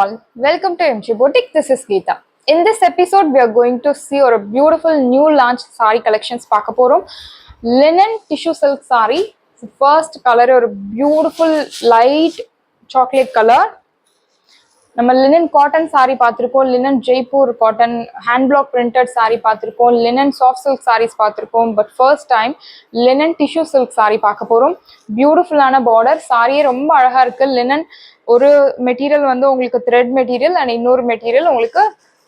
all, welcome to MG Boutique. This is Geeta. In this episode, we are going to see a beautiful new launch saree collections. Linen tissue silk saree. The first color or beautiful light chocolate color. நம்ம linen cotton sorry பார்த்துருக்கோம், linen Jaipur cotton hand black printed sorry பார்த்துருக்கோம், linen soft silk saris பார்த்துருக்கோம். But first time linen tissue silk sorry பார்க்க போகிறோம். பியூட்டிஃபுல்லான border, சாரியே ரொம்ப அழகாக இருக்குது. லினன் ஒரு மெட்டீரியல் வந்து உங்களுக்கு த்ரெட் மெட்டீரியல் அண்ட் இன்னொரு மெட்டீரியல் உங்களுக்கு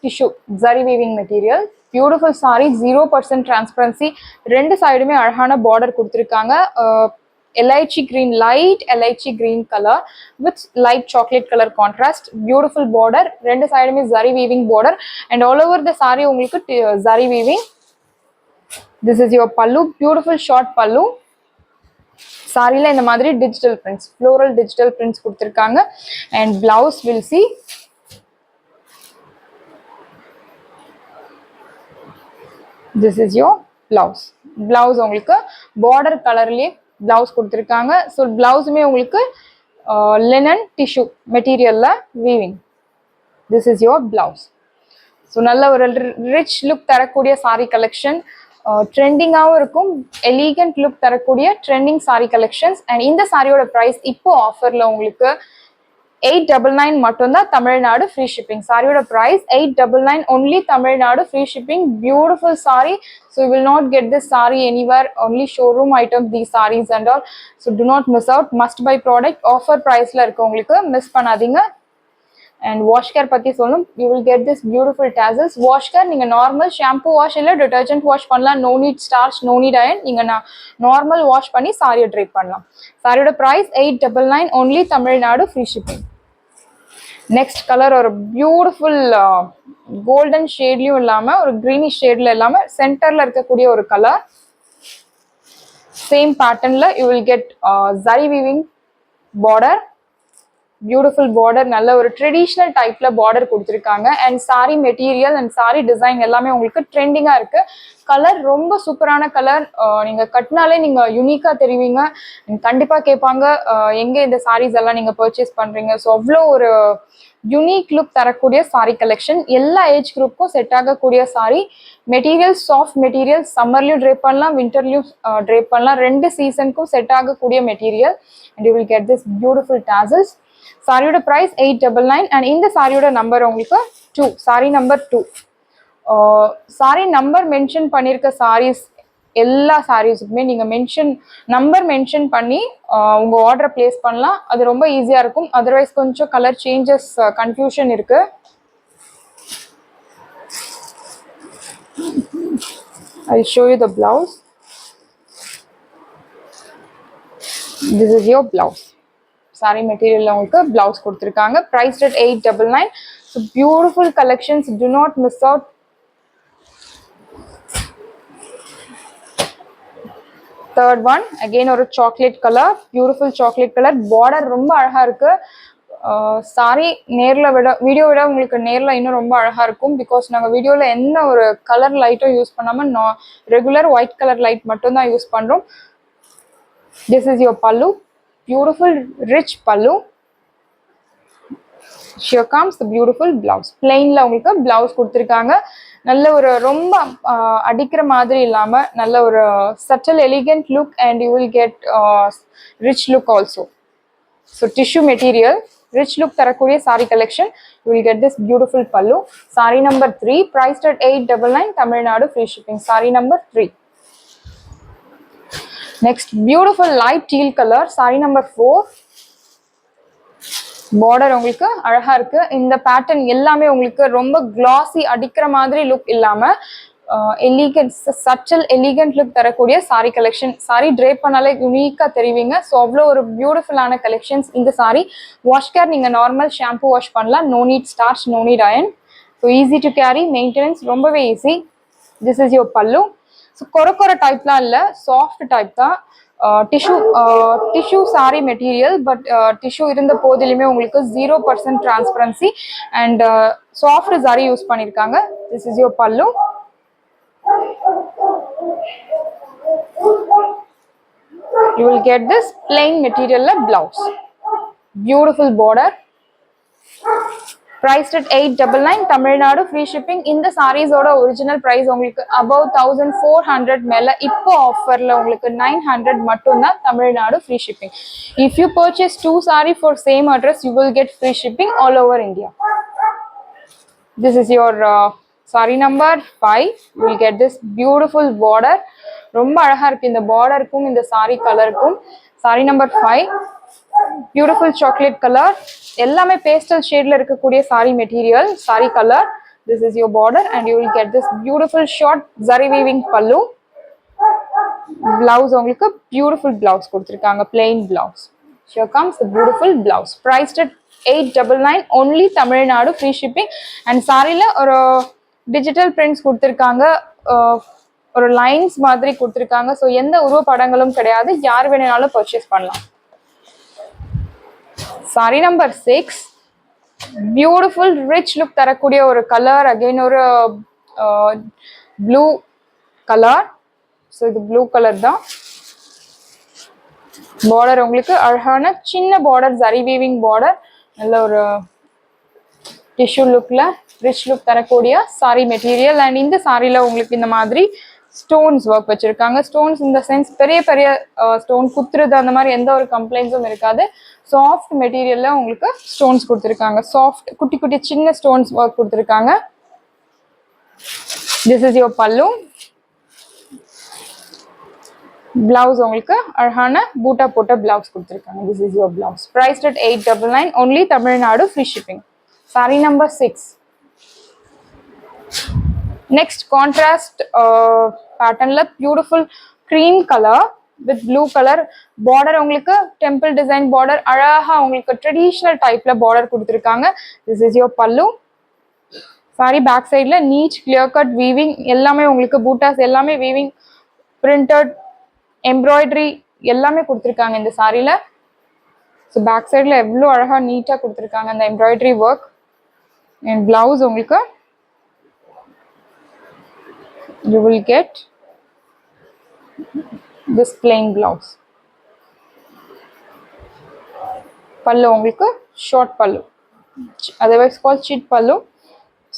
tissue zari weaving material. Beautiful sorry, 0% transparency, ரெண்டு சைடுமே அழகான பார்டர் கொடுத்துருக்காங்க. Elaichi green, light elaichi green color with light chocolate color contrast. Beautiful border, rendu side me zari weaving border and all over the saree ungalku zari weaving. This is your pallu, beautiful short pallu. Saree la indha madri digital prints, floral digital prints kuduthirukanga. And blouse will see this is your blouse. Blouse ungalku border color liye blouse கொடுத்துருக்காங்க. So பிளவுஸுமே உங்களுக்கு linen tissue மெட்டீரியல்ல weaving. This is your blouse. So நல்ல ஒரு rich look தரக்கூடிய sari collection, ட்ரெண்டிங்காகவும் இருக்கும், elegant look தரக்கூடிய trending sorry collections. And இந்த சாரியோட price இப்போ ஆஃபரில் உங்களுக்கு 899 மட்டும்தான், தமிழ்நாடு ஃப்ரீ ஷிப்பிங். சாரியோட price 899 only, Tamil Nadu free shipping. Beautiful sorry. So you will not get this saree anywhere, only showroom items, these sarees and all. So do not miss out, must buy product, offer price la irukku ungalku, miss panadinga. And wash care பத்தி சொல்லணும், you will get this beautiful tassels. Wash care நீங்க normal shampoo wash இல்லை detergent wash பண்ணலாம். No need starch, no need iron. நீங்க normal wash பண்ணி சாரியை try பண்ணலாம். சாரியோட price 899 only, Tamil Nadu free shipping. Next colour ஒரு பியூட்டிஃபுல் கோல்டன் ஷேட்லயும் இல்லாம ஒரு கிரீனிஷ் ஷேட்ல இல்லாம சென்டர்ல இருக்கக்கூடிய ஒரு கலர். சேம் பேட்டர்ன்ல you will get zari weaving border, beautiful border, நல்ல ஒரு ட்ரெடிஷ்னல் டைப்ல பார்டர் கொடுத்துருக்காங்க. And sorry material and sorry design எல்லாமே உங்களுக்கு ட்ரெண்டிங்கா இருக்கு. கலர் ரொம்ப சூப்பரான கலர், நீங்க கட்டினாலே நீங்க யூனிக்கா தெரிவிங்க. கண்டிப்பா கேட்பாங்க எங்க இந்த சாரீஸ் எல்லாம் நீங்க பர்ச்சேஸ் பண்றீங்க. ஸோ அவ்வளோ ஒரு யூனிக் லுக் தரக்கூடிய சாரி கலெக்ஷன், எல்லா ஏஜ் குரூப்புக்கும் செட் ஆகக்கூடிய சாரி மெட்டீரியல். சாஃப்ட் மெட்டீரியல், சம்மர்லயும் ட்ரேப் பண்ணலாம், வின்டர்லயும் ட்ரேப் பண்ணலாம், ரெண்டு சீசனுக்கும் செட் ஆகக்கூடிய material. And you will get this beautiful tassels. சாரியோட ப்ரைஸ் 899 அண்ட் இந்த சாரியோட நம்பர் உங்களுக்கு 2, sari number 2. Sari number mention பண்ணியிருக்க சாரீஸ் எல்லா சாரீஸுக்குமே நீங்கள் நம்பர் மென்ஷன் பண்ணி உங்கள் ஆர்டரை பிளேஸ் பண்ணலாம். அது ரொம்ப ஈஸியாக இருக்கும். அதர்வைஸ் கொஞ்சம் கலர் சேஞ்சஸ் கன்ஃபியூஷன் இருக்கு. I'll show you the blouse. This is your blouse. Sari material உங்களுக்கு பிளவுஸ் கொடுத்துருக்காங்க. Price at 899. So beautiful collections, do not miss out. Third one, again ஒரு chocolate colour, beautiful chocolate colour. Border ரொம்ப அழகா இருக்கு. Sorry video விட உங்களுக்கு நேரில் இன்னும் ரொம்ப அழகா இருக்கும். பிகாஸ் நாங்கள் வீடியோவில் என்ன ஒரு கலர் லைட்டும் யூஸ் பண்ணாமல் ரெகுலர் ஒயிட் கலர் லைட் மட்டும் தான் யூஸ் பண்ணுறோம். திஸ் இஸ் யுவர் பல்லு, beautiful rich pallu. Here comes the beautiful blouse. Plainல உங்களுக்கு பிளவுஸ் கொடுத்துருக்காங்க. நல்ல ஒரு ரொம்ப அடிக்கிற மாதிரி இல்லாம நல்ல ஒரு subtle elegant look and you will get rich look also. So tissue material, rich look தரக்கூடிய saree collection. You will get this beautiful pallu. Saree number 3, priced at 899, Tamil Nadu free shipping. Saree number 3. Next, beautiful light teal color, saree number 4. Border உங்களுக்கு அழகா இருக்கு. இந்த pattern எல்லாமே உங்களுக்கு ரொம்ப கிளாசி அடிக்கிற மாதிரி லுக் இல்லாம எலிகன்ட், சச்சல் எலிகன்ட் லுக் தரக்கூடிய சாரி கலெக்ஷன். சாரி ட்ரேப் பண்ணாலே யூனிக்கா தெரிவிங்க. ஸோ அவ்வளோ ஒரு பியூட்டிஃபுல்லான கலெக்ஷன்ஸ் இந்த சாரி. வாஷ் கேர் நீங்க நார்மல் ஷாம்பு வாஷ் பண்ணலாம். No need starch, no need iron. So easy to carry, maintenance ரொம்பவே easy. This is your pallu. So கொர டைப்லாம் இல்லை, சாஃப்ட் டைப் தான். Tissue sari material, but tissue இருந்த போதிலுமே உங்களுக்கு 0% transparency and soft sari use பண்ணியிருக்காங்க. திஸ் இஸ் யுவர் பல்லு. You will get this plain material blouse. Beautiful border. priced at 899 Tamil Nadu, free shipping. இந்த sarees ஓட original price உங்களுக்கு above 1400 மேல இப்போ ஆஃபர்ல உங்களுக்கு 900 மட்டும் தான் Tamil Nadu, free shipping. If you purchase 2 saree for same address, you will get free shipping all over India. This is your saree number 5. You will get this beautiful border. ரொம்ப அழகா இருக்கு இந்த பார்டருக்கும் இந்த saree கலருக்கும். Saree number 5. Beautiful chocolate color. எல்லாமே pastel shadeல இருக்கக்கூடிய saree material, saree color. This is your border and you will get this beautiful short zari weaving pallu. Blouse உங்களுக்கு beautiful blouse கொடுத்திருக்காங்க, plain blouse. Here comes the beautiful blouse. Priced at 899 only Tamil Nadu, free shipping. And சாரில ஒரு digital prints கொடுத்திருக்காங்க, ஒரு lines மாதிரி கொடுத்திருக்காங்க. So எந்த உருவ படங்களும் கிடையாது, யார் வேணும்னாலும் பர்ச்சேஸ் பண்ணலாம். Saree number 6. Beautiful rich look தரக்கூடிய ஒரு கலர், அகைன் ஒரு ப்ளூ கலர். ஸோ இது ப்ளூ கலர் தான். பார்டர் உங்களுக்கு அழகான சின்ன பார்டர், ஜரி வீவிங் பார்டர், நல்ல ஒரு டிஷ்யூ லுக்ல ரிச் லுக் தரக்கூடிய சாரி மெட்டீரியல். அண்ட் இந்த சாரியில உங்களுக்கு இந்த மாதிரி ஸ்டோன்ஸ் ஒர்க் வச்சிருக்காங்க. ஸ்டோன்ஸ் இந்த சென்ஸ் பெரிய பெரிய ஸ்டோன் குத்துறது அந்த மாதிரி எந்த ஒரு கம்ப்ளைண்ட்ஸும் இருக்காது. சாஃப்ட் மெட்டீரியல்ல உங்களுக்கு ஸ்டோன்ஸ் கொடுத்துருக்காங்க, சாஃப்ட் குட்டி குட்டி சின்ன ஸ்டோன்ஸ் ஒர்க் கொடுத்துருக்காங்க. திஸ் இஸ் யுவர் பல்லு. பிளவுஸ் உங்களுக்கு அழகான பூட்டா போட்ட பிளவுஸ் கொடுத்துருக்காங்க. This is your blouse. Priced at 899 only Tamil Nadu, free shipping. Saree number 6. Next contrast patternல beautiful cream color with blue color border. உங்களுக்கு temple design border, அழகா உங்களுக்கு traditional typeல border கொடுத்திருக்காங்க. This is your pallu. Saree back sideல neat clear cut weaving, எல்லாமே உங்களுக்கு bootas எல்லாமே weaving, printed embroidery எல்லாமே கொடுத்திருக்காங்க இந்த சாரில. ஸோ பேக் சைடில் எவ்வளோ அழகா நீட்டாக கொடுத்துருக்காங்க அந்த எம்ப்ராய்டரி ஒர்க். அண்ட் பிளவுஸ் உங்களுக்கு you will get this plain blouse. pallu உங்களுக்கு short pallu, otherwise called chit pallu.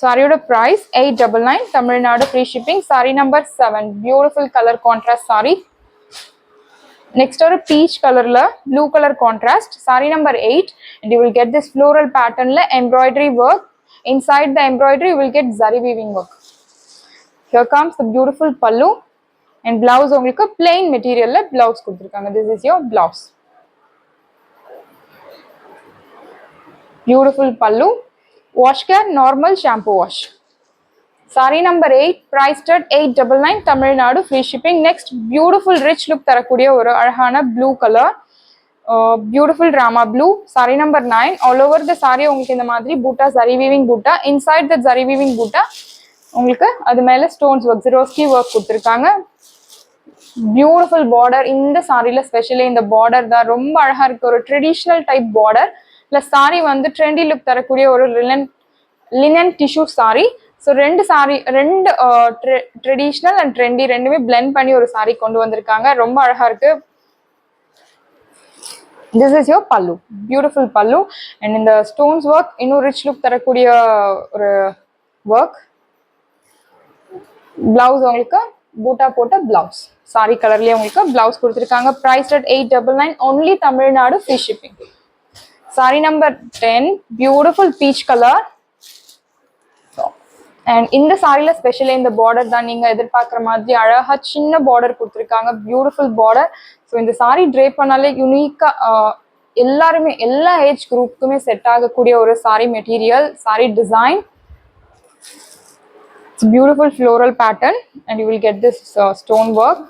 சாரியோட price 899 Tamil Nadu, free shipping. Saree number 7. Beautiful color contrast saree. Next ஒரு peach colorல blue color contrast. Saree number 8 and you will get this floral patternல embroidery work. Inside the embroidery you will get zari weaving work. Here comes the beautiful pallu and blouse உங்களுக்கு plain materialல blouse கொடுத்திருக்காங்க. This is your blouse. Beautiful pallu. Wash care normal shampoo wash. Saree number 8 priced at 899 Tamil Nadu, free shipping. Next beautiful rich look தரக்கூடிய ஒரு அழகான blue color, beautiful drama blue. Saree number 9. All over the saree உங்களுக்கு இந்த மாதிரி பூட்டா zari weaving Buta. Inside the zari weaving பூட்டா உங்களுக்கு அது மேல stones work, ஜெரோஸ்கி work கொடுத்துருக்காங்க. பியூட்டிஃபுல் பார்டர் இந்த சாரியில, ஸ்பெஷலி இந்த பார்டர் தான் ரொம்ப அழகா இருக்கு. ஒரு traditional type border plus sorry வந்து ட்ரெண்டி லுக் தரக்கூடிய ஒரு லினன் டிஷ்யூ சாரி. ஸோ ரெண்டு ட்ரெடிஷ்னல் அண்ட் ட்ரெண்டி ரெண்டுமே பிளெண்ட் பண்ணி ஒரு சாரி கொண்டு வந்திருக்காங்க. ரொம்ப அழகா இருக்கு. திஸ் இஸ் யோர் பல்லு, பியூட்டிஃபுல் பல்லு. அண்ட் இந்த ஸ்டோன்ஸ் ஒர்க் இன்னும் ரிச் லுக் தரக்கூடிய ஒரு ஒர்க். பிளவுஸ் உங்களுக்கு பூட்டா போட்ட பிளவுஸ், சாரி கலர்லயே உங்களுக்கு பிளவுஸ் கொடுத்துருக்காங்க. Price at 899 only Tamil Nadu, free shipping. Saree number 10. Beautiful peach color. And இந்த சாரியில ஸ்பெஷலி இந்த பார்டர் தான் நீங்க எதிர்பார்க்குற மாதிரி அழகா சின்ன பார்டர் கொடுத்துருக்காங்க, பியூட்டிஃபுல் பார்டர். ஸோ இந்த சாரி ட்ரே பண்ணாலே யூனிக்கா எல்லாருமே எல்லா ஏஜ் குரூப்புக்குமே செட் ஆகக்கூடிய ஒரு sorry material, sorry design. It's beautiful floral pattern and you will get this stone work.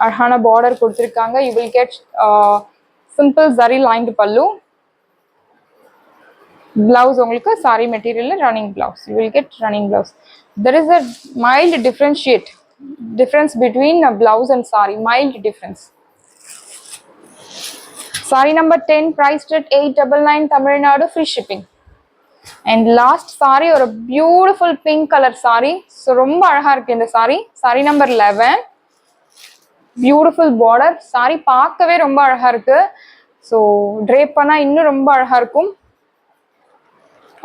அழகான பார்டர் கொடுத்துருக்காங்க. You will get simple zari lined pallu. Blouse உங்களுக்கு saree material running blouse. You will get running blouse. There is a mild difference between a blouse and saree, mild difference. Saree number 10 priced at 899 Tamil Nadu, free shipping. And last saree ஒரு beautiful pink color saree. So ரொம்ப அழகா இருக்கு இந்த saree. Saree number 11. Beautiful border. saree பார்க்கவே ரொம்ப அழகா இருக்கு. So drape பண்ணா இன்னும் ரொம்ப அழகா இருக்கும்.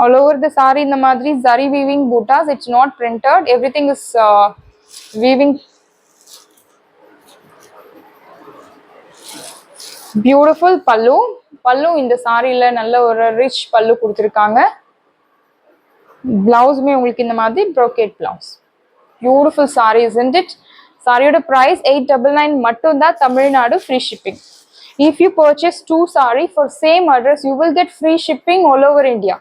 All over the saree இந்த மாதிரி zari weaving buttas. It's not printed. Everything is weaving. Beautiful pallu. Pallu இந்த சாரியில நல்ல ஒரு ரிச் பல்லு கொடுத்துருக்காங்க. பிளவுஸுமே உங்களுக்கு இந்த மாதிரி brocade blouse. Beautiful saree, isn't it? சாரியோட price 899 மட்டும்தான், Tamil Nadu free shipping. If you purchase 2 saree for same address, you will get free shipping all over India.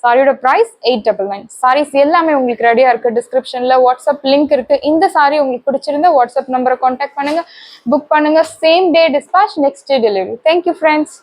சாரியோட price 899. சாரீஸ் எல்லாமே உங்களுக்கு ரெடியா இருக்கு. டிஸ்கிரிப்ஷன்ல வாட்ஸ்அப் லிங்க் இருக்கு. இந்த சாரி உங்களுக்கு பிடிச்சிருந்தா வாட்ஸ்அப் நம்பரை கான்டாக்ட் பண்ணுங்க, புக் பண்ணுங்க. Same day dispatch, next day delivery. Thank you friends.